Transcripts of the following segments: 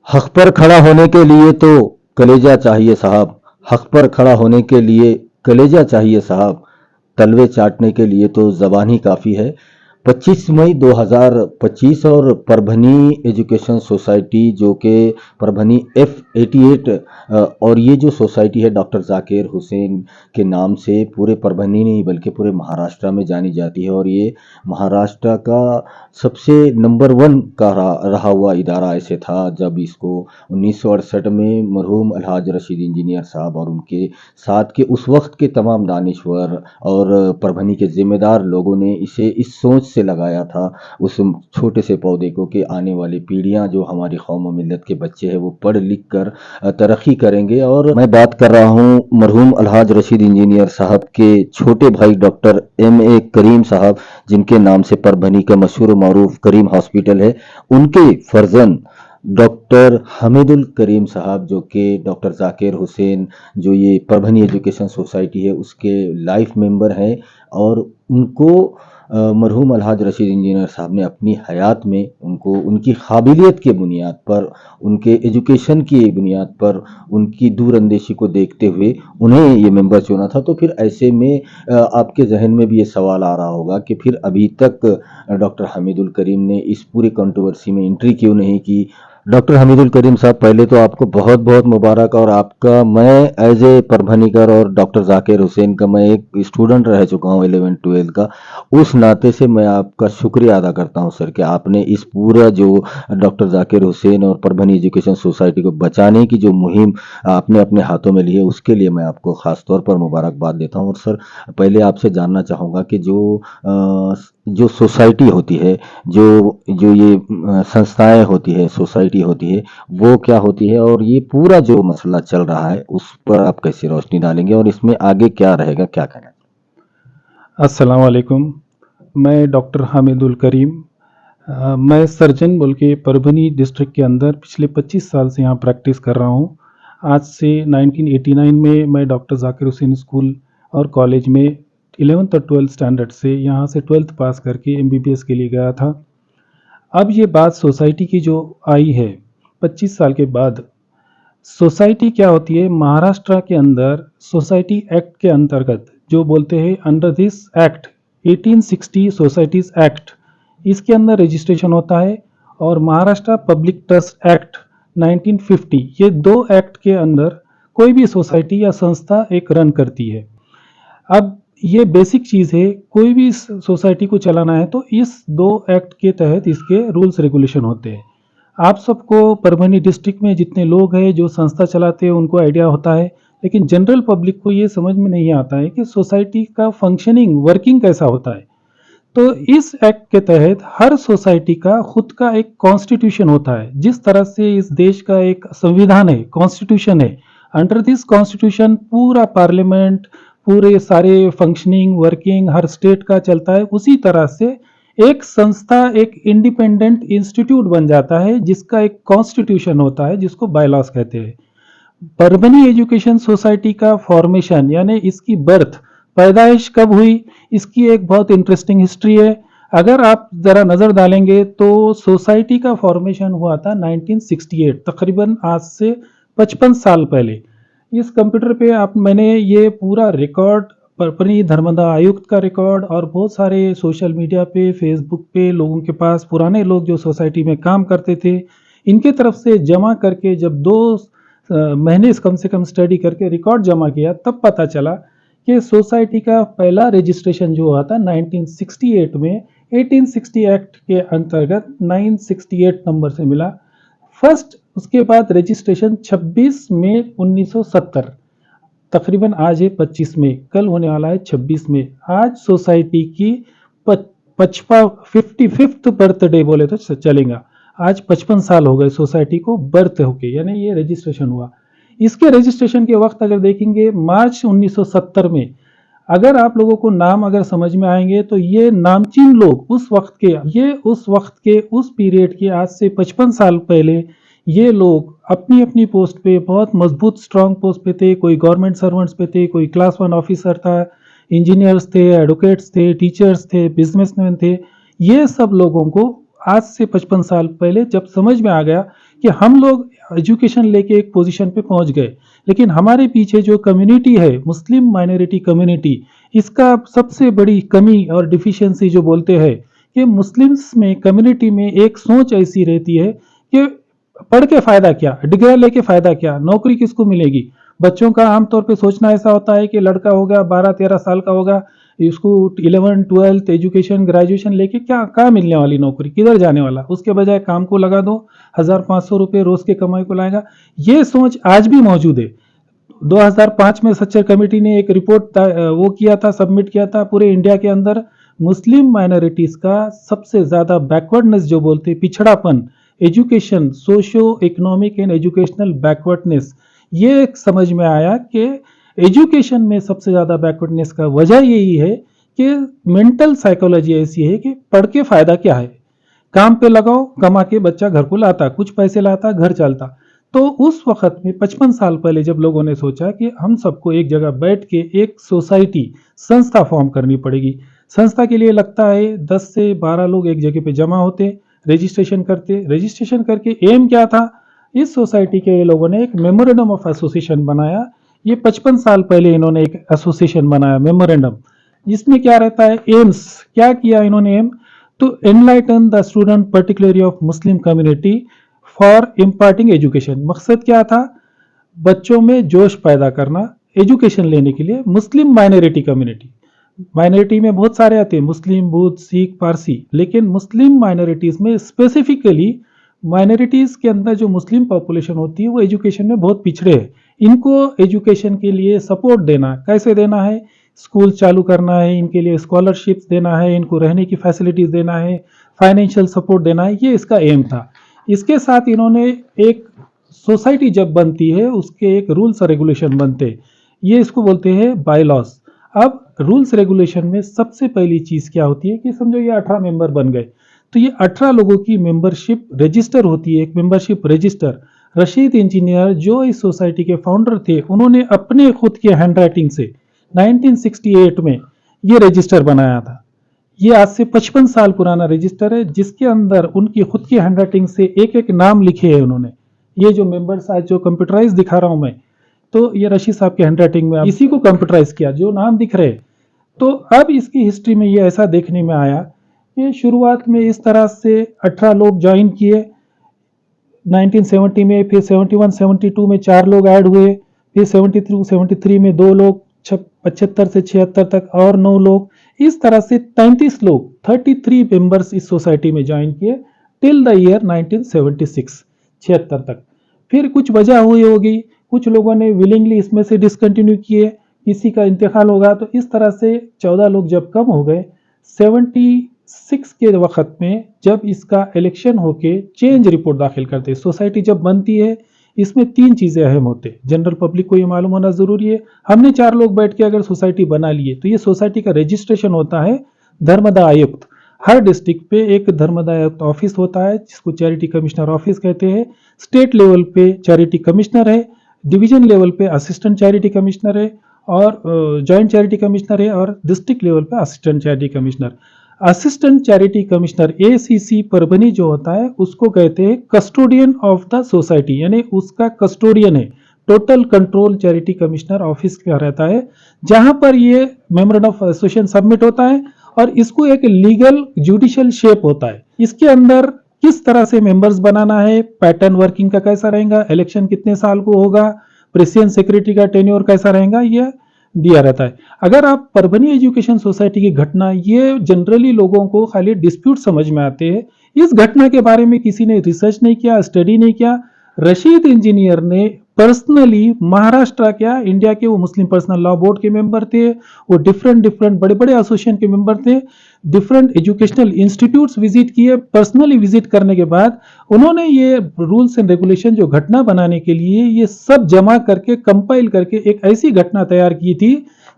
हक पर खड़ा होने के लिए तो कलेजा चाहिए साहब। हक पर खड़ा होने के लिए कलेजा चाहिए साहब। तलवे चाटने के लिए तो जबान ही काफ़ी है। 25 मई 2025 और परभनी एजुकेशन सोसाइटी जो कि परभनी F88 और ये जो सोसाइटी है डॉक्टर जाकिर हुसैन के नाम से पूरे परभनी नहीं बल्कि पूरे महाराष्ट्र में जानी जाती है। और ये महाराष्ट्र का सबसे नंबर वन का रहा हुआ इदारा ऐसे था जब इसको 1968 में मरहूम अलहाज रशीद इंजीनियर साहब और उनके साथ के उस वक्त के तमाम दानिश्वर और परभनी के जिम्मेदार लोगों ने इसे इस सोच से लगाया था उस छोटे से पौधे को कि आने वाली पीढ़ियां जो हमारी कौम व मिल्लत के बच्चे हैं वो पढ़ लिख कर तरक्की करेंगे। और मैं बात कर रहा हूं मरहूम अलहाज रशीद इंजीनियर साहब के छोटे भाई डॉक्टर MA करीम साहब जिनके नाम से परभनी का मशहूर मरूफ करीम हॉस्पिटल है। उनके फर्जन डॉक्टर हमीदुल करीम साहब जो कि डॉक्टर जाकिर हुसैन जो ये परभनी एजुकेशन सोसाइटी है उसके लाइफ मेंबर हैं। और उनको मरहूम अलहाज रशीद इंजीनियर साहब ने अपनी हयात में उनको उनकी काबिलियत के बुनियाद पर उनके एजुकेशन की बुनियाद पर उनकी दूरअंदेशी को देखते हुए उन्हें ये मेंबर चुना था। तो फिर ऐसे में आपके जहन में भी ये सवाल आ रहा होगा कि फिर अभी तक डॉक्टर हमीदुल करीम ने इस पूरी कंट्रोवर्सी में एंट्री क्यों नहीं की। डॉक्टर हमीदुल करीम साहब पहले तो आपको बहुत बहुत मुबारक। और आपका मैं एज ए परभनीकर और डॉक्टर जाकिर हुसैन का मैं एक स्टूडेंट रह चुका हूँ 11th-12th का, उस नाते से मैं आपका शुक्रिया अदा करता हूँ सर कि आपने इस पूरा जो डॉक्टर जाकिर हुसैन और परभनी एजुकेशन सोसाइटी को बचाने की जो मुहिम आपने अपने हाथों में ली है उसके लिए मैं आपको ख़ास तौर पर मुबारकबाद देता हूँ। और सर पहले आपसे जानना चाहूँगा कि जो सोसाइटी होती है जो जो ये संस्थाएं होती है सोसाइटी होती है वो क्या होती है और ये पूरा जो मसला चल रहा है उस पर आप कैसे रोशनी डालेंगे और इसमें आगे क्या रहेगा, क्या कहना। अस्सलाम वालेकुम। मैं डॉक्टर हामिदुल करीम। मैं सर्जन बोल के परभनी डिस्ट्रिक्ट के अंदर पिछले 25 साल से यहाँ प्रैक्टिस कर रहा हूँ। आज से 1989 में मैं डॉक्टर जाकिर हुसैन स्कूल और कॉलेज में 11th और 12th स्टैंडर्ड से यहाँ से 12th पास करके MBBS के लिए गया था। अब ये बात सोसाइटी की जो आई है 25 साल के बाद, सोसाइटी क्या होती है महाराष्ट्र के अंदर सोसाइटी एक्ट के अंतर्गत जो बोलते हैं under this act 1860 societies act, इसके अंदर रजिस्ट्रेशन होता है। और महाराष्ट्र पब्लिक ट्रस्ट एक्ट 1950, ये दो एक्ट के अंदर कोई भी सोसाइटी या संस्था एक रन करती है। अब ये बेसिक चीज़ है, कोई भी सोसाइटी को चलाना है तो इस दो एक्ट के तहत इसके रूल्स रेगुलेशन होते हैं। आप सबको परभनी डिस्ट्रिक्ट में जितने लोग हैं जो संस्था चलाते हैं उनको आइडिया होता है, लेकिन जनरल पब्लिक को ये समझ में नहीं आता है कि सोसाइटी का फंक्शनिंग वर्किंग कैसा होता है। तो इस एक्ट के तहत हर सोसाइटी का खुद का एक कॉन्स्टिट्यूशन होता है। जिस तरह से इस देश का एक संविधान है, कॉन्स्टिट्यूशन है, अंडर दिस कॉन्स्टिट्यूशन पूरा पार्लियामेंट, पूरे सारे फंक्शनिंग वर्किंग हर स्टेट का चलता है। उसी तरह से एक संस्था एक इंडिपेंडेंट इंस्टीट्यूट बन जाता है जिसका एक कॉन्स्टिट्यूशन होता है जिसको बायलॉज कहते हैं। परभनी एजुकेशन सोसाइटी का फॉर्मेशन यानी इसकी बर्थ, पैदाइश कब हुई, इसकी एक बहुत इंटरेस्टिंग हिस्ट्री है। अगर आप ज़रा नज़र डालेंगे तो सोसाइटी का फॉर्मेशन हुआ था 1968, तकरीबन आज से 55 साल पहले। इस कंप्यूटर पे आप मैंने ये पूरा रिकॉर्ड, परभनी धर्मदा आयुक्त का रिकॉर्ड और बहुत सारे सोशल मीडिया पे फेसबुक पे लोगों के पास पुराने लोग जो सोसाइटी में काम करते थे इनके तरफ से जमा करके जब 2 महीने कम से कम स्टडी करके रिकॉर्ड जमा किया तब पता चला कि सोसाइटी का पहला रजिस्ट्रेशन जो हुआ था 1968 में 1860 एक्ट के अंतर्गत 968 नंबर से मिला फर्स्ट। उसके बाद रजिस्ट्रेशन 26 मई 1970, तकरीबन आज है 25 में, कल होने वाला है 26 में। आज सोसाइटी की 55th बर्थडे बोले तो चलेगा। आज 55 साल हो गए सोसाइटी को बर्थ होके, यानी ये रजिस्ट्रेशन हुआ। इसके रजिस्ट्रेशन के वक्त अगर देखेंगे मार्च 1970 में, अगर आप लोगों को नाम अगर समझ में आएंगे तो ये नामचीन लोग उस वक्त के उस पीरियड के आज से 55 साल पहले ये लोग अपनी अपनी पोस्ट पे बहुत मजबूत स्ट्रांग पोस्ट पे थे। कोई गवर्नमेंट सर्वेंट्स पे थे, कोई क्लास 1 ऑफिसर था, इंजीनियर्स थे, एडवोकेट्स थे, टीचर्स थे, बिजनेसमैन थे। ये सब लोगों को आज से 55 साल पहले जब समझ में आ गया कि हम लोग एजुकेशन लेके एक पोजीशन पे पहुंच गए, लेकिन हमारे पीछे जो कम्युनिटी है, मुस्लिम माइनॉरिटी कम्युनिटी, इसका सबसे बड़ी कमी और डिफिशियंसी जो बोलते हैं कि मुस्लिम्स में, कम्युनिटी में एक सोच ऐसी रहती है कि पढ़ के फायदा क्या, डिग्री लेके फायदा क्या, नौकरी किसको मिलेगी। बच्चों का आमतौर पे सोचना ऐसा होता है कि लड़का हो गया 12-13 साल का होगा, इसको 11th-12th एजुकेशन, ग्रेजुएशन लेके क्या कहाँ मिलने वाली नौकरी, किधर जाने वाला, उसके बजाय काम को लगा दो, 1,500 रुपये रोज के कमाई को लाएगा। ये सोच आज भी मौजूद है। 2005 में सच्चर कमेटी ने एक रिपोर्ट वो किया था, सबमिट किया था, पूरे इंडिया के अंदर मुस्लिम माइनॉरिटीज का सबसे ज्यादा बैकवर्डनेस जो बोलते हैं, पिछड़ापन, education, socio economic and educational backwardness, ये समझ में आया कि एजुकेशन में सबसे ज्यादा बैकवर्डनेस का वजह यही है कि मेंटल साइकोलॉजी ऐसी है कि पढ़ के फायदा क्या है, काम पे लगाओ, कमा के बच्चा घर को लाता, कुछ पैसे लाता, घर चलता। तो उस वक्त में 55 साल पहले जब लोगों ने सोचा कि हम सबको एक जगह बैठ के एक सोसाइटी, संस्था फॉर्म करनी पड़ेगी। संस्था के लिए लगता है 10 से 12 लोग एक जगह पे जमा होते, रजिस्ट्रेशन करते, रजिस्ट्रेशन करके एम क्या था, इस सोसाइटी के लोगों ने एक मेमोरेंडम ऑफ एसोसिएशन बनाया। ये 55 साल पहले इन्होंने एक एसोसिएशन बनाया, मेमोरेंडम। इसमें क्या रहता है, एम्स क्या किया इन्होंने, aim to enlighten the student particularly of Muslim community for imparting education. मकसद क्या था, बच्चों में जोश पैदा करना एजुकेशन लेने के लिए। मुस्लिम माइनॉरिटी कम्युनिटी, माइनॉरिटी में बहुत सारे आते हैं, मुस्लिम, बुद्ध, सिख, पारसी, लेकिन मुस्लिम माइनॉरिटीज में स्पेसिफिकली, माइनॉरिटीज के अंदर जो मुस्लिम पॉपुलेशन होती है वो एजुकेशन में बहुत पिछड़े है। इनको एजुकेशन के लिए सपोर्ट देना, कैसे देना है, स्कूल चालू करना है, इनके लिए स्कॉलरशिप्स देना है, इनको रहने की फैसिलिटीज देना है, फाइनेंशियल सपोर्ट देना है, ये इसका एम था। इसके साथ इन्होंने एक सोसाइटी जब बनती है उसके एक रूल्स और रेगुलेशन बनते हैं, ये इसको बोलते हैं बायलॉज। अब रूल्स रेगुलेशन में सबसे पहली चीज क्या होती है कि समझो ये 18 मेंबर बन गए, तो ये 18 लोगों की मेंबरशिप रजिस्टर होती है, एक मेंबरशिप रजिस्टर। रशीद इंजीनियर जो इस सोसाइटी के फाउंडर थे, उन्होंने अपने खुद के हैंडराइटिंग से 1968 में ये रजिस्टर बनाया था। ये आज से 55 साल पुराना रजिस्टर है, जिसके अंदर उनकी खुद की हैंडराइटिंग से एक एक नाम लिखे हैं उन्होंने। ये जो मेंबर्स आज जो कंप्यूटराइज दिखा रहा हूं मैं, तो ये रशीद साहब की हैंडराइटिंग में इसी को कंप्यूटराइज किया, जो नाम दिख रहे। तो अब इसकी हिस्ट्री में ये ऐसा देखने में आया कि शुरुआत में इस तरह से 18 लोग ज्वाइन किए 1970 में, फिर 71-72 में 4 लोग ऐड हुए, फिर 72-73 में 2 लोग, 75 से 76 तक और 9 लोग, इस तरह से 33 लोग, 33 मेंबर्स इस सोसाइटी में ज्वाइन किए टिल द ईयर 1976, 76 तक। फिर कुछ वजह हुई होगी, कुछ लोगों ने विलिंगली इसमें से डिसकंटिन्यू किए, किसी का इंतकाल होगा, तो इस तरह से 14 लोग जब कम हो गए, 76 के वक्त में जब इसका इलेक्शन होके चेंज रिपोर्ट दाखिल करते, सोसाइटी जब बनती है, इसमें 3 चीजें अहम होते हैं, जनरल पब्लिक को ये मालूम होना जरूरी है। हमने 4 लोग बैठ के अगर सोसाइटी बना लिए, तो ये सोसाइटी का रजिस्ट्रेशन होता है धर्मदाय आयुक्त। हर डिस्ट्रिक्ट पे एक धर्मदाय आयुक्त ऑफिस होता है, जिसको चैरिटी कमिश्नर ऑफिस कहते हैं। स्टेट लेवल पे चैरिटी कमिश्नर है, डिवीजन लेवल पे असिस्टेंट चैरिटी कमिश्नर है, और जॉइंट चैरिटी कमिश्नर है, और डिस्ट्रिक्ट लेवल पे assistant charity commissioner. Assistant charity commissioner ACC Parbhani जो होता है, उसको कहते हैं कस्टोडियन ऑफ द सोसाइटी, यानी उसका कस्टोडियन है। Total control charity commissioner office का रहता है, जहां पर ये मेमोरेंडम ऑफ एसोसिएशन सबमिट होता है, और इसको एक लीगल जुडिशियल शेप होता है। इसके अंदर किस तरह से मेंबर्स बनाना है, पैटर्न वर्किंग का कैसा रहेगा, इलेक्शन कितने साल को होगा, प्रेसिडेंट सेक्रेटरी का टेन्योर कैसा रहेगा, यह दिया रहता है। अगर आप परभनी एजुकेशन सोसाइटी की घटना, ये जनरली लोगों को खाली डिस्प्यूट समझ में आते हैं, इस घटना के बारे में किसी ने रिसर्च नहीं किया, स्टडी नहीं किया। रशीद इंजीनियर ने पर्सनली महाराष्ट्र क्या इंडिया के वो मुस्लिम पर्सनल लॉ बोर्ड के मेंबर थे, वो डिफरेंट बड़े बड़े एसोसिएशन के मेंबर थे, डिफरेंट एजुकेशनल इंस्टीट्यूट्स विजिट किए। पर्सनली विजिट करने के बाद उन्होंने ये रूल्स एंड रेगुलेशन जो घटना बनाने के लिए ये सब जमा करके कंपाइल करके एक ऐसी घटना तैयार की थी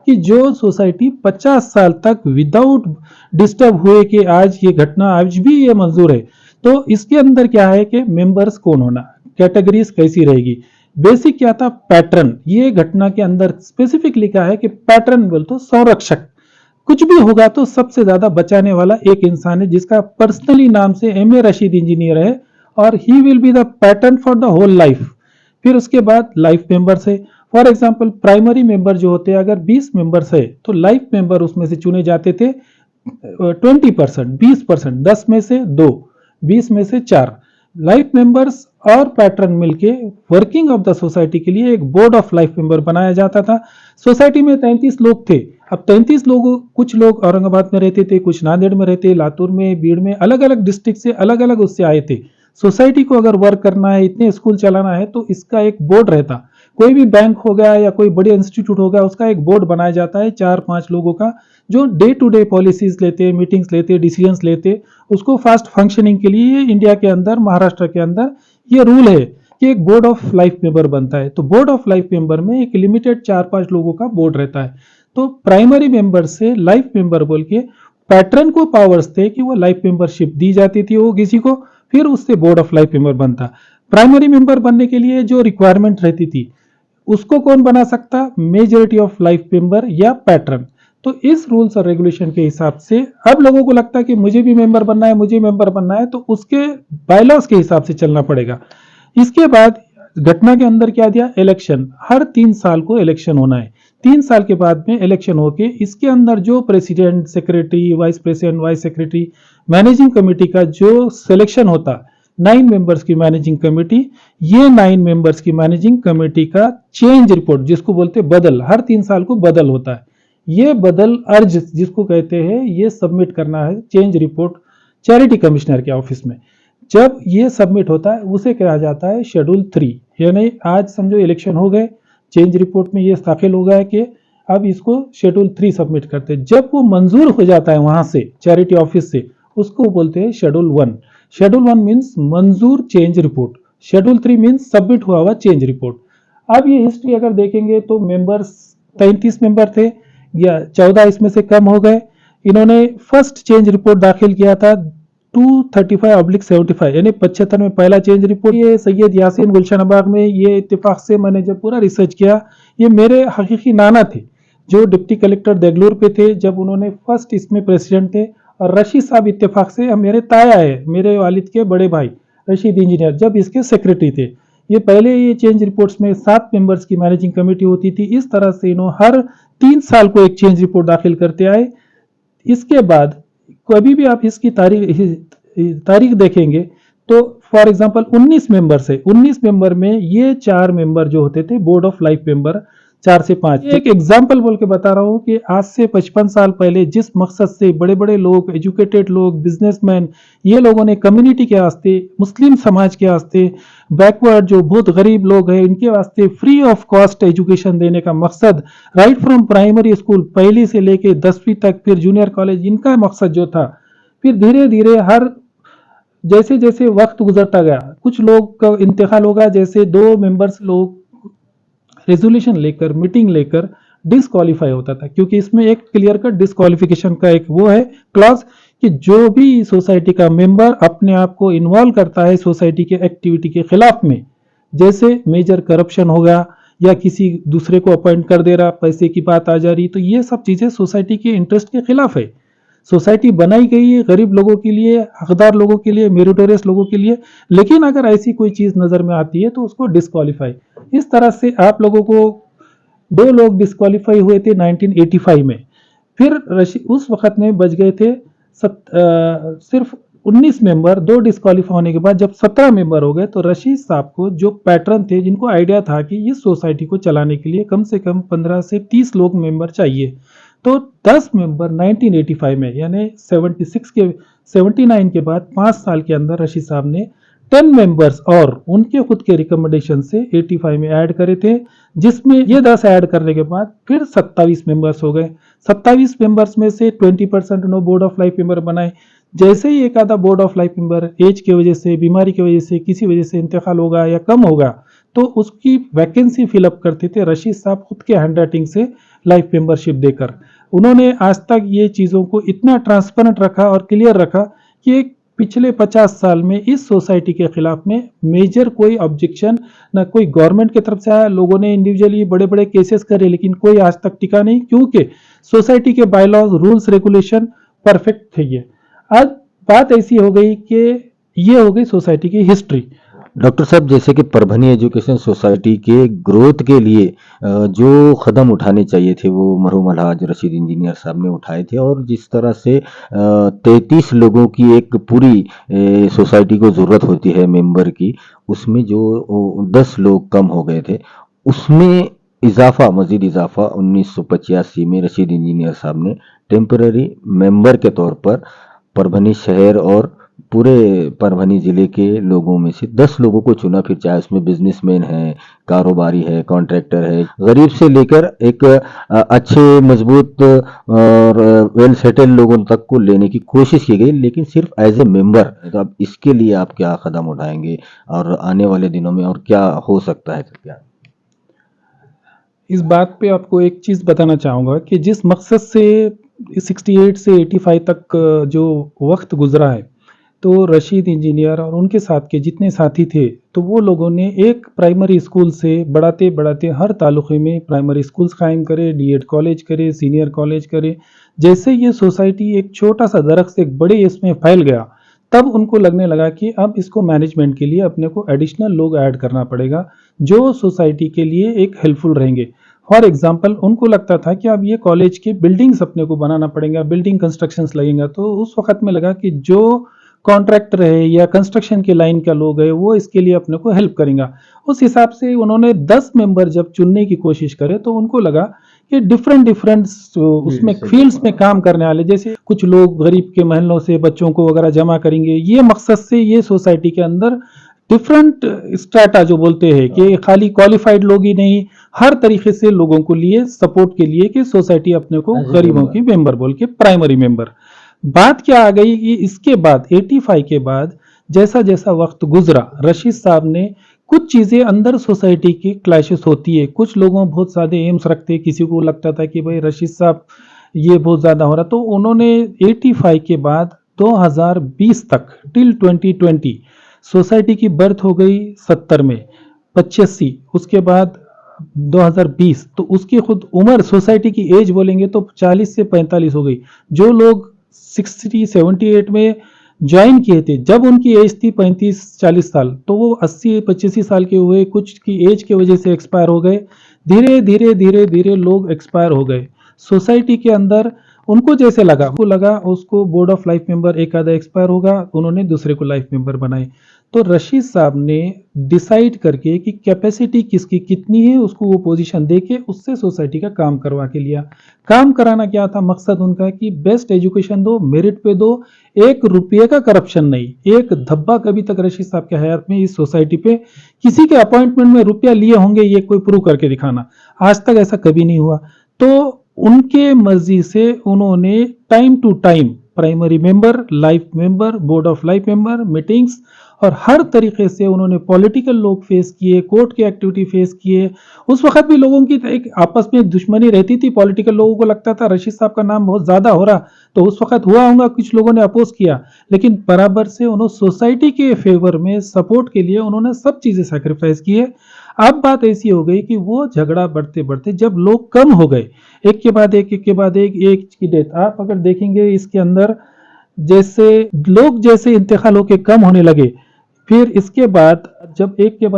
कि जो सोसाइटी 50 साल तक विदाउट डिस्टर्ब हुए कि आज ये घटना आज भी ये मंजूर है। तो इसके अंदर क्या है कि मेंबर्स कौन होना, कैटेगरीज कैसी रहेगी, बेसिक क्या था, पैटर्न। ये घटना के अंदर स्पेसिफिक लिखा है कि पैटर्न बोल तो संरक्षक, कुछ भी होगा तो सबसे ज्यादा बचाने वाला एक इंसान है, जिसका पर्सनली नाम से एमए रशीद इंजीनियर है, और he will be the pattern for the whole life. फिर उसके बाद लाइफ मेंबर्स है। फॉर एग्जांपल प्राइमरी मेंबर जो होते हैं, अगर 20 मेंबर्स है तो लाइफ मेंबर उसमें से चुने जाते थे 20%, 20%, 10 में से 2, 20 में से 4 लाइफ मेंबर्स और पैटर्न मिलके वर्किंग ऑफ द सोसाइटी के लिए एक बोर्ड ऑफ लाइफ मेंबर बनाया जाता था। सोसाइटी में 33 लोग थे। अब 33 लोगों, कुछ लोग औरंगाबाद में रहते थे, कुछ नांदेड़ में रहते, लातूर में, बीड़ में, अलग अलग डिस्ट्रिक्ट से अलग अलग उससे आए थे। सोसाइटी को अगर वर्क करना है, इतने स्कूल चलाना है, तो इसका एक बोर्ड रहता। कोई भी बैंक हो गया या कोई बड़ी इंस्टीट्यूट हो गया, उसका एक बोर्ड बनाया जाता है 4-5 लोगों का, जो डे टू डे पॉलिसीज लेते, मीटिंग्स लेते, डिसीजंस लेते, उसको फास्ट फंक्शनिंग के लिए इंडिया के अंदर, महाराष्ट्र के अंदर ये रूल है कि एक बोर्ड ऑफ लाइफ मेंबर बनता है। तो बोर्ड ऑफ लाइफ मेंबर में एक लिमिटेड 4-5 लोगों का बोर्ड रहता है। तो प्राइमरी मेंबर से लाइफ मेंबर बोल के पैटर्न को पावर्स थे कि वो लाइफ मेंबरशिप दी जाती थी वो किसी को, फिर उससे बोर्ड ऑफ लाइफ मेंबर बनता। प्राइमरी मेंबर बनने के लिए जो रिक्वायरमेंट रहती थी, उसको कौन बना सकता? मेजॉरिटी ऑफ लाइफ मेंबर या पैटर्न। तो इस रूल्स और रेगुलेशन के हिसाब से अब लोगों को लगता है कि मुझे भी मेंबर बनना है, मुझे मेंबर बनना है, तो उसके बायलॉज के हिसाब से चलना पड़ेगा। इसके बाद घटना के अंदर क्या दिया? इलेक्शन। हर 3 साल को इलेक्शन होना है। 3 साल के बाद में इलेक्शन होके इसके अंदर जो president, secretary, vice president, vice secretary, managing committee का जो सिलेक्शन होता, 9 मेंबर्स की मैनेजिंग कमेटी, ये 9 मेंबर्स की मैनेजिंग कमेटी का चेंज रिपोर्ट, जिसको बोलते बदल, हर 3 साल को बदल होता है। ये बदल अर्ज जिसको कहते हैं, ये सबमिट करना है चेंज रिपोर्ट चैरिटी कमिश्नर के ऑफिस में। जब ये सबमिट होता है उसे कहा जाता है शेड्यूल 3। यानी आज समझो इलेक्शन हो गए, चेंज रिपोर्ट में ये दाखिल हो गया कि अब इसको शेड्यूल 3 सबमिट करते हैं। जब वो मंजूर हो जाता है वहां से चैरिटी ऑफिस से, उसको बोलते हैं शेड्यूल 1। शेड्यूल 1 मीन्स मंजूर change report, schedule 3 means submit हुआ हुआ चेंज रिपोर्ट। अब ये हिस्ट्री अगर देखेंगे तो मेंबर्स 33 मेंबर थे या 14 इसमें से कम हो गए। इन्होंने फर्स्ट चेंज रिपोर्ट दाखिल किया था 235/75, यानी 75 में पहला चेंज रिपोर्ट। ये सैयद यासीन गुलशनाबाग में, ये इत्तेफाक से मैंने जब पूरा रिसर्च किया, ये मेरे हकीकी नाना थे जो डिप्टी कलेक्टर देगलूर पे थे जब उन्होंने फर्स्ट इसमें प्रेसिडेंट थे। और रशीद साहब इत्तेफाक से मेरे ताया है, मेरे वालिद के बड़े भाई रशीद इंजीनियर, जब इसके सेक्रेटरी थे। ये पहले ये चेंज रिपोर्ट्स में 7 मेंबर्स की मैनेजिंग कमेटी होती थी। इस तरह से इन्होंने हर 3 साल को एक चेंज रिपोर्ट दाखिल करते आए। इसके बाद कभी भी आप इसकी तारीख देखेंगे तो फॉर एग्जांपल 19 मेंबर्स है, 19 मेंबर में ये 4 मेंबर जो होते थे बोर्ड ऑफ लाइफ मेंबर, 4 से 5। एक एग्जांपल बोल के बता रहा हूं कि आज से 55 साल पहले जिस मकसद से बड़े बड़े लोग, एजुकेटेड लोग, बिजनेसमैन, ये लोगों ने कम्युनिटी के वास्ते, मुस्लिम समाज के वास्ते, बैकवर्ड जो बहुत गरीब लोग हैं इनके वास्ते फ्री ऑफ कॉस्ट एजुकेशन देने का मकसद, राइट फ्रॉम प्राइमरी स्कूल पहली से लेके 10वीं तक, फिर जूनियर कॉलेज, इनका मकसद जो था, फिर धीरे धीरे हर जैसे जैसे वक्त गुजरता गया, कुछ लोग का इंतकाल होगा, जैसे 2 मेंबर्स लोग रेजोल्यूशन लेकर, मीटिंग लेकर डिस्क्वालीफाई होता था, क्योंकि इसमें एक क्लियर कट डिस्क्वालिफिकेशन का एक वो है क्लॉज कि जो भी सोसाइटी का मेंबर अपने आप को इन्वॉल्व करता है सोसाइटी के एक्टिविटी के खिलाफ में, जैसे मेजर करप्शन होगा या किसी दूसरे को अपॉइंट कर दे रहा, पैसे की बात आ जा रही, तो ये सब चीजें सोसाइटी के इंटरेस्ट के खिलाफ है। सोसाइटी बनाई गई है गरीब लोगों के लिए, हकदार लोगों के लिए, मेरिटोरियस लोगों के लिए, लेकिन अगर ऐसी कोई चीज नजर में आती है तो उसको डिस्क्वालीफाई। इस तरह से आप लोगों को 2 लोग डिस्क्वालीफाई हुए थे 1985 में। फिर उस वक्त में बच गए थे सिर्फ 19 मेंबर। 2 डिस्क्वालीफाई होने के बाद जब 17 मेंबर हो गए तो रशीद साहब को, जो पैटर्न थे, जिनको आइडिया था कि इस सोसाइटी को चलाने के लिए कम से कम 15 से 30 लोग मेंबर चाहिए, तो 10 मेंबर 1985 में, यानी 79 के बाद 5 साल के अंदर रशीद साहब ने 10 मेंबर्स और उनके खुद के रिकमेंडेशन से 85 में ऐड करे थे, जिसमें ये 10 ऐड करने के बाद फिर 27 मेंबर्स हो गए। 27 मेंबर्स में से 20% उन्होंने बोर्ड ऑफ लाइफ मेंबर बनाए। जैसे ही एक आधा board of life member age की वजह से, बीमारी की वजह से, किसी वजह से इंतकाल होगा या कम होगा, तो उसकी वैकेंसी फिलअप करते थे रशीद साहब खुद के हैंड राइटिंग से लाइफ मेंबरशिप देकर। उन्होंने आज तक ये चीज़ों को इतना ट्रांसपेरेंट रखा और क्लियर रखा कि पिछले 50 साल में इस सोसाइटी के खिलाफ में मेजर कोई ऑब्जेक्शन ना कोई गवर्नमेंट की तरफ से आया। लोगों ने इंडिविजुअली बड़े बड़े केसेस करे, लेकिन कोई आज तक टिका नहीं, क्योंकि सोसाइटी के बायलॉज, रूल्स, रेगुलेशन परफेक्ट थे। ये आज बात ऐसी हो गई कि ये हो गई सोसाइटी की हिस्ट्री। डॉक्टर साहब, जैसे कि परभनी एजुकेशन सोसाइटी के ग्रोथ के लिए जो कदम उठाने चाहिए थे वो मरहूम अलहाज रशीद इंजीनियर साहब ने उठाए थे, और जिस तरह से 33 लोगों की एक पूरी सोसाइटी को ज़रूरत होती है मेंबर की, उसमें जो 10 लोग कम हो गए थे, उसमें इजाफा, मजीद इजाफा 1985 में रशीद इंजीनियर साहब ने टेम्पररी मेंबर के तौर पर परभनी शहर और पूरे परभनी जिले के लोगों में से 10 लोगों को चुना, फिर चाहे उसमें बिजनेसमैन है, कारोबारी है, कॉन्ट्रैक्टर है, गरीब से लेकर एक अच्छे मजबूत और वेल सेटल लोगों तक को लेने की कोशिश की गई, लेकिन सिर्फ एज ए मेंबर। तो अब इसके लिए आप क्या कदम उठाएंगे और आने वाले दिनों में और क्या हो सकता है क्या? इस बात पे आपको एक चीज़ बताना चाहूँगा कि जिस मकसद से 68 से 85 तक जो वक्त गुजरा है, तो रशीद इंजीनियर और उनके साथ के जितने साथी थे, तो वो लोगों ने एक प्राइमरी स्कूल से बढ़ाते बढ़ाते हर तालुके में प्राइमरी स्कूल्स कायम करे, डीएड कॉलेज करे, सीनियर कॉलेज करे। जैसे ये सोसाइटी एक छोटा सा दरख्त एक बड़े इसमें फैल गया, तब उनको लगने लगा कि अब इसको मैनेजमेंट के लिए अपने को एडिशनल लोग ऐड करना पड़ेगा, जो सोसाइटी के लिए एक हेल्पफुल रहेंगे। फॉर एग्जाम्पल, उनको लगता था कि अब ये कॉलेज की बिल्डिंग्स अपने को बनाना पड़ेगा, बिल्डिंग कंस्ट्रक्शंस लगेगा। तो उस वक्त में लगा कि जो कॉन्ट्रैक्टर है या कंस्ट्रक्शन के लाइन का लोग है, वो इसके लिए अपने को हेल्प करेंगे। उस हिसाब से उन्होंने 10 मेंबर जब चुनने की कोशिश करे, तो उनको लगा कि डिफरेंट डिफरेंट उसमें फील्ड्स में काम करने वाले, जैसे कुछ लोग गरीब के महलों से बच्चों को वगैरह जमा करेंगे। ये मकसद से ये सोसाइटी के अंदर डिफरेंट स्ट्रेटा जो बोलते हैं कि खाली क्वालिफाइड लोग ही नहीं, हर तरीके से लोगों को लिए सपोर्ट के लिए कि सोसाइटी अपने को गरीबों की मेंबर बोल के प्राइमरी मेंबर। बात क्या आ गई कि इसके बाद 85 के बाद जैसा जैसा वक्त गुजरा, रशीद साहब ने कुछ चीजें अंदर सोसाइटी की क्लैशेस होती है। कुछ लोगों बहुत ज्यादा एम्स रखते, किसी को लगता था कि भाई रशीद साहब ये बहुत ज्यादा हो रहा, तो उन्होंने 85 के बाद 2020 तक टिल 2020 सोसाइटी की बर्थ हो गई 70 में, 85, उसके बाद 2020, तो उसकी खुद उम्र सोसाइटी की एज बोलेंगे तो 40 से 45 हो गई। जो लोग 60 78 में ज्वाइन किए थे, जब उनकी एज थी 35-40 साल, तो वो 80-85 साल के हुए, कुछ की एज की वजह से एक्सपायर हो गए। धीरे धीरे धीरे धीरे लोग एक्सपायर हो गए सोसाइटी के अंदर। उनको जैसे लगा उसको बोर्ड ऑफ लाइफ मेंबर एक आधा एक्सपायर होगा, उन्होंने दूसरे को लाइफ मेंबर बनाए। तो रशीद साहब ने डिसाइड करके कि कैपेसिटी किसकी कितनी है, उसको वो पोजीशन देके उससे सोसाइटी का काम करवा के लिया। काम कराना क्या था मकसद उनका कि बेस्ट एजुकेशन दो, मेरिट पे दो, 1 रुपये का करप्शन नहीं, एक धब्बा कभी तक रशीद साहब के हयात में इस सोसाइटी पे किसी के अपॉइंटमेंट में रुपया लिए होंगे ये कोई प्रूव करके दिखाना, आज तक ऐसा कभी नहीं हुआ। तो उनके मर्जी से उन्होंने time to time primary member, life member, board of life member, meetings, और हर तरीके से उन्होंने पॉलिटिकल लोग फेस किए, कोर्ट के एक्टिविटी फेस किए। उस वक्त भी लोगों की एक आपस में दुश्मनी रहती थी, पॉलिटिकल लोगों को लगता था रशीद साहब का नाम बहुत ज्यादा हो रहा, तो उस वक्त हुआ होगा कुछ लोगों ने अपोज किया, लेकिन बराबर से उन्होंने सोसाइटी के फेवर में सपोर्ट के लिए उन्होंने सब चीजें सेक्रीफाइस किए। अब बात ऐसी हो गई कि वो झगड़ा बढ़ते बढ़ते जब लोग कम हो गए, एक के बाद एक के बाद एक की डेथ, आप अगर देखेंगे इसके अंदर जैसे लोग जैसे इंतकाल होके कम होने लगे, फिर इसके बाद जब एक के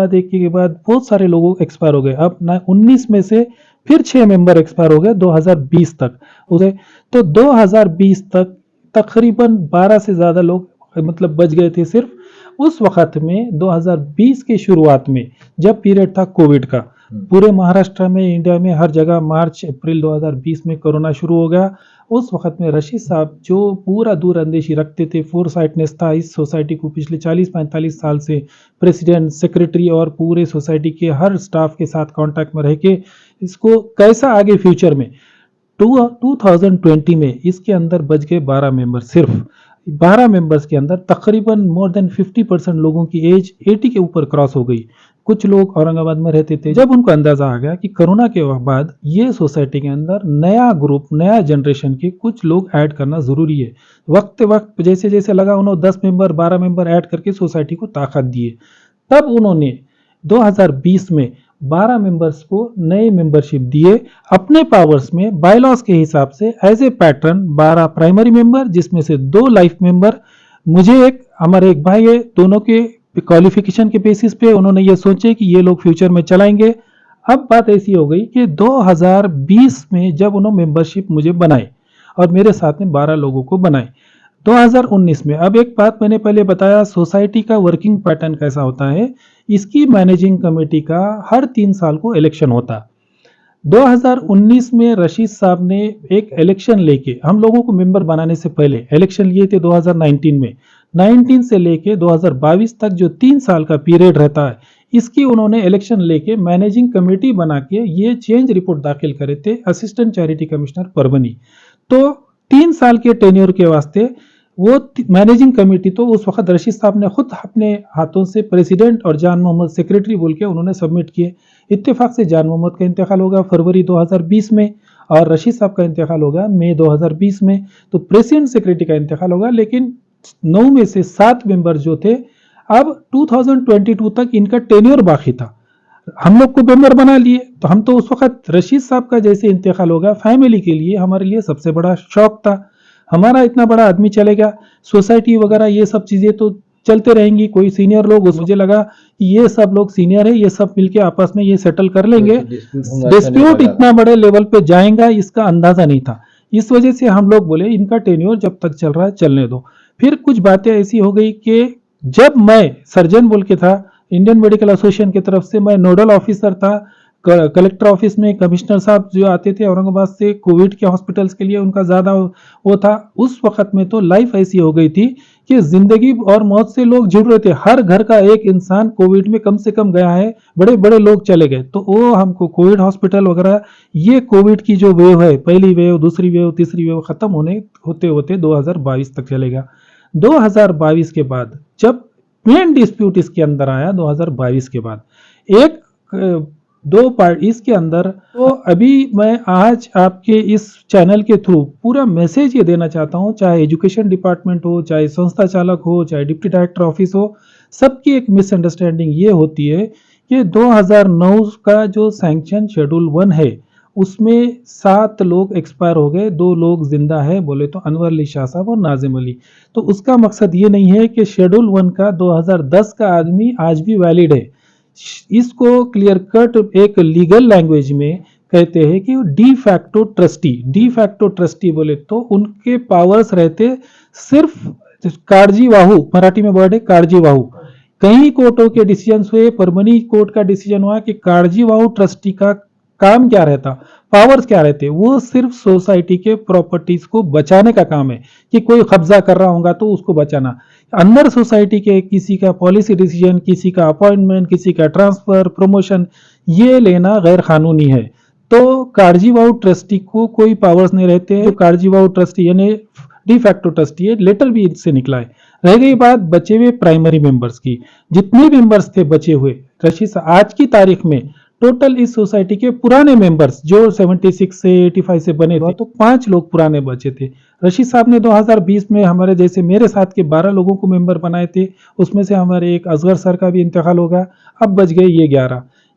बाद बहुत सारे लोग एक्सपायर हो गए। अब ना 19 में से फिर 6 मेंबर एक्सपायर हो गए 2020 तक उसे। तो 2020 तक तकरीबन 12 से ज्यादा लोग मतलब बच गए थे सिर्फ। उस वक्त में 2020 की शुरुआत में जब पीरियड था कोविड का, पूरे महाराष्ट्र में, इंडिया में हर जगह मार्च अप्रैल 2020 में कोरोना शुरू हो गया। उस वक्त में रशीद साहब जो पूरा दूर अंदेशी रखते थे, फोरसाइटनेस था इस सोसाइटी को पिछले 40-45 साल से, प्रेसिडेंट, सेक्रेटरी और पूरे सोसाइटी के हर स्टाफ के साथ कांटेक्ट में रह के इसको कैसा आगे फ्यूचर में 2020 में इसके अंदर बच गए 12 मेंबर। सिर्फ 12 मेंबर्स के अंदर तकरीबन मोर देन 50% लोगों की एज 80 के ऊपर क्रॉस हो गई। कुछ लोग औरंगाबाद में रहते थे। जब उनको अंदाजा आ गया कि कोरोना के बाद ये सोसाइटी के अंदर नया ग्रुप, नया जनरेशन के कुछ लोग ऐड करना जरूरी है, वक्त जैसे जैसे लगा उन्होंने 10 मेंबर 12 मेंबर ऐड करके सोसाइटी को ताकत दिए। तब उन्होंने 2020 में 12 मेंबर्स को नए मेंबरशिप दिए अपने पावर्स में, बायलॉज के हिसाब से as a pattern 12 primary member जिसमें से 2 लाइफ मेंबर। मुझे एक हमारे एक भाई है, दोनों के क्वालिफिकेशन के बेसिस पे उन्होंने ये सोचे कि ये लोग फ्यूचर में चलाएंगे। अब बात ऐसी हो गई कि 2020 में जब उन्होंने मेंबरशिप मुझे बनाई और मेरे साथ में 12 लोगों को बनाए 2019 में। अब एक बात मैंने पहले बताया, सोसाइटी का वर्किंग पैटर्न कैसा होता है। इसकी मैनेजिंग कमेटी का हर 3 साल को इलेक्शन होता है। 2019 में रशीद साहब ने एक इलेक्शन लेके हम लोगों को मेंबर बनाने से पहले इलेक्शन लिए थे 2019 में। 19 से लेके 2022 तक जो 3 साल का पीरियड रहता है, इसकी उन्होंने इलेक्शन लेके मैनेजिंग कमेटी बना के ये चेंज रिपोर्ट दाखिल करे थे असिस्टेंट चैरिटी कमिश्नर परभनी। तो 3 साल के टेन्योर के वास्ते वो मैनेजिंग कमेटी तो उस वक्त रशीद साहब ने खुद अपने हाथों से प्रेसिडेंट और जान मोहम्मद सेक्रेटरी बोल के उन्होंने सबमिट किए। इत्तेफाक से जान मोहम्मद का इंतकाल होगा फरवरी 2020 में और रशीद साहब का इंतकाल होगा मई 2020 में। तो प्रेसिडेंट सेक्रेटरी का इंतकाल होगा, लेकिन 9 में से 7 मेंबर जो थे अब 2022 तक इनका टेन्योर बाकी था। हम लोग को मेंबर बना लिए, तो हम तो उस वक्त रशीद साहब का जैसे इंतकाल होगा फैमिली के लिए हमारे लिए सबसे बड़ा शौक था। हमारा इतना बड़ा आदमी चलेगा, सोसाइटी वगैरह ये सब चीजें तो चलते रहेंगी, कोई सीनियर लोग, मुझे लगा कि ये सब लोग सीनियर है, ये सब मिलके आपस में ये सेटल कर लेंगे। डिस्प्यूट इतना बड़े लेवल पे जाएगा इसका अंदाजा नहीं था। इस वजह से हम लोग बोले इनका टेन्योर जब तक चल रहा है चलने दो। फिर कुछ बातें ऐसी हो गई कि जब मैं सर्जन बोल के था, इंडियन मेडिकल एसोसिएशन की तरफ से मैं नोडल ऑफिसर था कलेक्टर ऑफिस में। कमिश्नर साहब जो आते थे औरंगाबाद से कोविड के हॉस्पिटल्स के लिए, उनका ज़्यादा वो था। उस वक्त में तो लाइफ ऐसी हो गई थी कि जिंदगी और मौत से लोग जुड़ रहे थे। हर घर का एक इंसान कोविड में कम से कम गया है, बड़े बड़े लोग चले गए। तो वो हमको कोविड हॉस्पिटल वगैरह, ये कोविड की जो वेव है, पहली वेव, दूसरी वेव, तीसरी वेव खत्म होते होते 2022 तक चलेगा। 2022 के बाद जब मेन डिस्प्यूट इसके अंदर आया 2022 के बाद, एक दो पार्ट इसके अंदर, तो अभी मैं आज आपके इस चैनल के थ्रू पूरा मैसेज ये देना चाहता हूँ, चाहे एजुकेशन डिपार्टमेंट हो, चाहे संस्था चालक हो, चाहे डिप्टी डायरेक्टर ऑफिस हो, सबकी एक मिसअंडरस्टैंडिंग ये होती है कि 2009 का जो सैंक्शन शेड्यूल 1 है उसमें 7 लोग एक्सपायर हो गए, 2 लोग जिंदा है बोले तो अनवर अली शाह साहब और नाजिम अली। तो उसका मकसद ये नहीं है कि शेड्यूल 1 का 2010 का आदमी आज भी वैलिड है। इसको क्लियर कट एक लीगल लैंग्वेज में कहते हैं कि डी फैक्टो ट्रस्टी बोले तो उनके पावर्स रहते सिर्फ कागजी-वाहू, मराठी में वर्ड है कागजी-वाहू। कई कोर्टों के डिसीजन हुए, परभनी कोर्ट का डिसीजन हुआ कि कागजी-वाहू ट्रस्टी का काम क्या रहता, पावर्स क्या रहते, वो सिर्फ सोसाइटी के प्रॉपर्टीज को बचाने का काम है कि कोई कब्जा कर रहा होगा तो उसको बचाना। अंदर सोसाइटी के किसी का पॉलिसी डिसीजन, किसी का अपॉइंटमेंट, किसी का ट्रांसफर, प्रमोशन, ये लेना गैर कानूनी है। तो कागजी-वाहू ट्रस्टी को कोई पावर्स नहीं रहते हैं। जो कागजी-वाहू ट्रस्टी यानी डी फैक्टो ट्रस्टी है, लेटर भी इससे निकला है। रह गई बात बचे हुए प्राइमरी मेंबर्स की, जितने मेंबर्स थे बचे हुए, रशीद आज की तारीख में टोटल इस सोसाइटी के पुराने मेंबर्स जो 76 से 85 से बने थे, तो 5 लोग पुराने बचे थे। रशीद साहब ने 2020 में हमारे जैसे मेरे साथ के 12 लोगों को मेंबर बनाए थे, उसमें से हमारे एक असगर सर का भी इंतकाल होगा, अब बच गए ये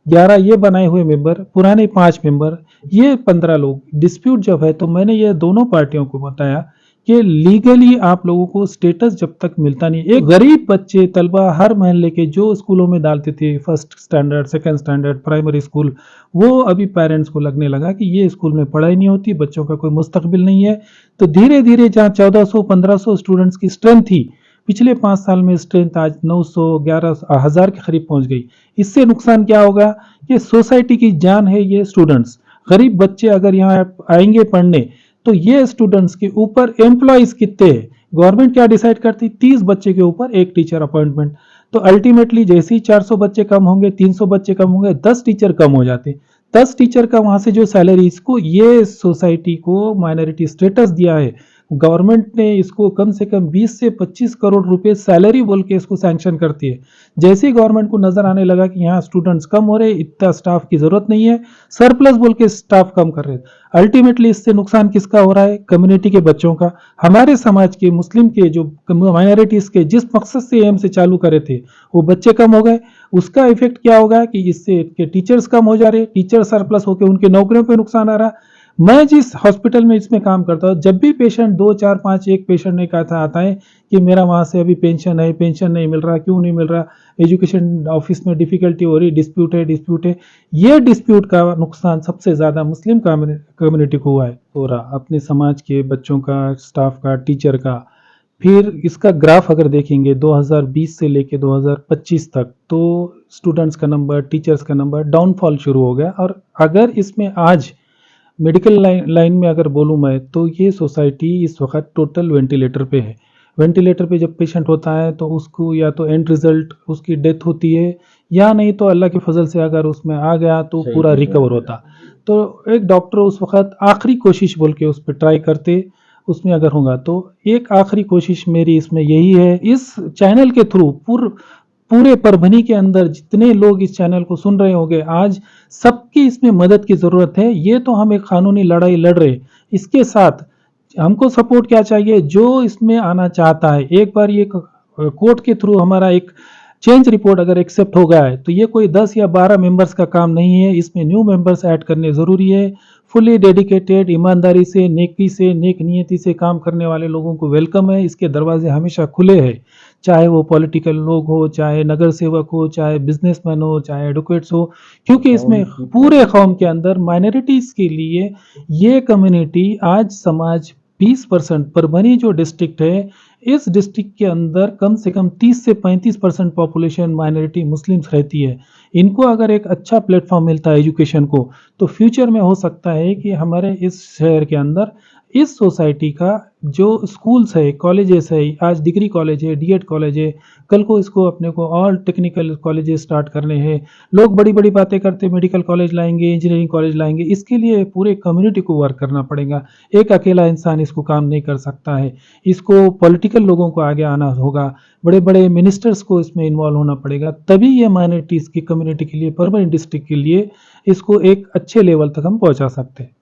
11 ये बनाए हुए मेंबर, पुराने 5 मेंबर, ये 15 लोग। डिस्प्यूट जब है तो मैंने ये दोनों पार्टियों को बताया कि लीगली आप लोगों को स्टेटस जब तक मिलता नहीं। एक गरीब बच्चे तलबा हर महल्ले के जो स्कूलों में डालते थे, first standard, second standard, primary school, वो अभी पेरेंट्स को लगने लगा कि ये स्कूल में पढ़ाई नहीं होती, बच्चों का कोई मुस्तकबिल नहीं है। तो धीरे धीरे जहाँ 1400-1500 स्टूडेंट्स की स्ट्रेंथ थी, पिछले 5 साल में स्ट्रेंथ आज 900-11,000 के करीब पहुंच गई। इससे नुकसान क्या होगा कि सोसाइटी की जान है ये स्टूडेंट्स। गरीब बच्चे अगर यहाँ आएंगे पढ़ने तो ये स्टूडेंट्स के ऊपर एम्प्लॉइज कितने हैं, गवर्नमेंट क्या डिसाइड करती, 30 बच्चे के ऊपर एक टीचर अपॉइंटमेंट। तो अल्टीमेटली जैसे ही 400 बच्चे कम होंगे, 300 बच्चे कम होंगे, 10 टीचर कम हो जाते। 10 टीचर का वहां से जो सैलरी, इसको ये सोसाइटी को माइनॉरिटी स्टेटस दिया है गवर्नमेंट ने, इसको कम से कम 20 से 25 करोड़ रुपए सैलरी बोल के इसको सैंक्शन करती है। जैसे ही गवर्नमेंट को नजर आने लगा कि यहाँ स्टूडेंट्स कम हो रहे, इतना स्टाफ की जरूरत नहीं है, सरप्लस बोल के स्टाफ कम कर रहे। अल्टीमेटली इससे नुकसान किसका हो रहा है, कम्युनिटी के बच्चों का। हमारे समाज के मुस्लिम के जो माइनॉरिटीज के जिस मकसद से एम से चालू करे थे वो बच्चे कम हो गए। उसका इफेक्ट क्या होगा कि इससे टीचर्स कम हो जा रहे, टीचर सरप्लस होकर उनके नौकरियों पर नुकसान आ रहा। मैं जिस हॉस्पिटल में इसमें काम करता हूँ, जब भी पेशेंट 2, 4, 5 एक पेशेंट एक आता है कि मेरा वहाँ से अभी पेंशन है, पेंशन नहीं मिल रहा, क्यों नहीं मिल रहा, एजुकेशन ऑफिस में डिफिकल्टी हो रही, डिस्प्यूट है। ये डिस्प्यूट का नुकसान सबसे ज़्यादा मुस्लिम कम्युनिटी को हुआ है, हो रहा अपने समाज के बच्चों का, स्टाफ का, टीचर का। फिर इसका ग्राफ अगर देखेंगे 2020 से लेके 2025 तक, तो स्टूडेंट्स का नंबर, टीचर्स का नंबर डाउनफॉल शुरू हो गया। और अगर इसमें आज मेडिकल लाइन में अगर बोलूँ मैं, तो ये सोसाइटी इस वक्त टोटल वेंटिलेटर पे है। वेंटिलेटर पे जब पेशेंट होता है तो उसको या तो एंड रिजल्ट उसकी डेथ होती है, या नहीं तो अल्लाह के फजल से अगर उसमें आ गया तो सही पूरा बोल रहे रिकवर हैं। होता। तो एक डॉक्टर उस वक्त आखिरी कोशिश बोल के उस पर ट्राई करते, उसमें अगर होगा तो। एक आखिरी कोशिश मेरी इसमें यही है, इस चैनल के थ्रू पूरे परभनी के अंदर जितने लोग इस चैनल को सुन रहे होंगे, आज सबकी इसमें मदद की ज़रूरत है। ये तो हम एक कानूनी लड़ाई लड़ रहे, इसके साथ हमको सपोर्ट क्या चाहिए, जो इसमें आना चाहता है, एक बार ये कोर्ट के थ्रू हमारा एक चेंज रिपोर्ट अगर एक्सेप्ट हो गया है, तो ये कोई 10 या 12 मेंबर्स का काम नहीं है, इसमें न्यू मेंबर्स ऐड करने ज़रूरी है। फुली डेडिकेटेड, ईमानदारी से, नेकी से, नेक नियति से काम करने वाले लोगों को वेलकम है, इसके दरवाजे हमेशा खुले हैं। चाहे वो पॉलिटिकल लोग हो, चाहे नगर सेवक हो, चाहे बिजनेसमैन हो, चाहे एडवोकेट्स हो, क्योंकि इसमें पूरे कौम के अंदर माइनॉरिटीज़ के लिए ये कम्युनिटी आज समाज 20%, परभनी जो डिस्ट्रिक्ट है, इस डिस्ट्रिक्ट के अंदर कम से कम 30 से 35% पॉपुलेशन माइनॉरिटी मुस्लिम्स रहती है। इनको अगर एक अच्छा प्लेटफॉर्म मिलता है एजुकेशन को, तो फ्यूचर में हो सकता है कि हमारे इस शहर के अंदर इस सोसाइटी का जो स्कूल्स है, कॉलेजेस है, आज डिग्री कॉलेज है, डीएड कॉलेज है, कल को इसको अपने को और टेक्निकल कॉलेजेस स्टार्ट करने हैं। लोग बड़ी बड़ी बातें करते, मेडिकल कॉलेज लाएंगे, इंजीनियरिंग कॉलेज लाएंगे, इसके लिए पूरे कम्युनिटी को वर्क करना पड़ेगा। एक अकेला इंसान इसको काम नहीं कर सकता है, इसको पॉलिटिकल लोगों को आगे आना होगा, बड़े बड़े मिनिस्टर्स को इसमें इन्वॉल्व होना पड़ेगा, तभी ये माइनॉरिटीज़ की कम्युनिटी के लिए, परभनी डिस्ट्रिक्ट के लिए इसको एक अच्छे लेवल तक हम पहुंचा सकते हैं।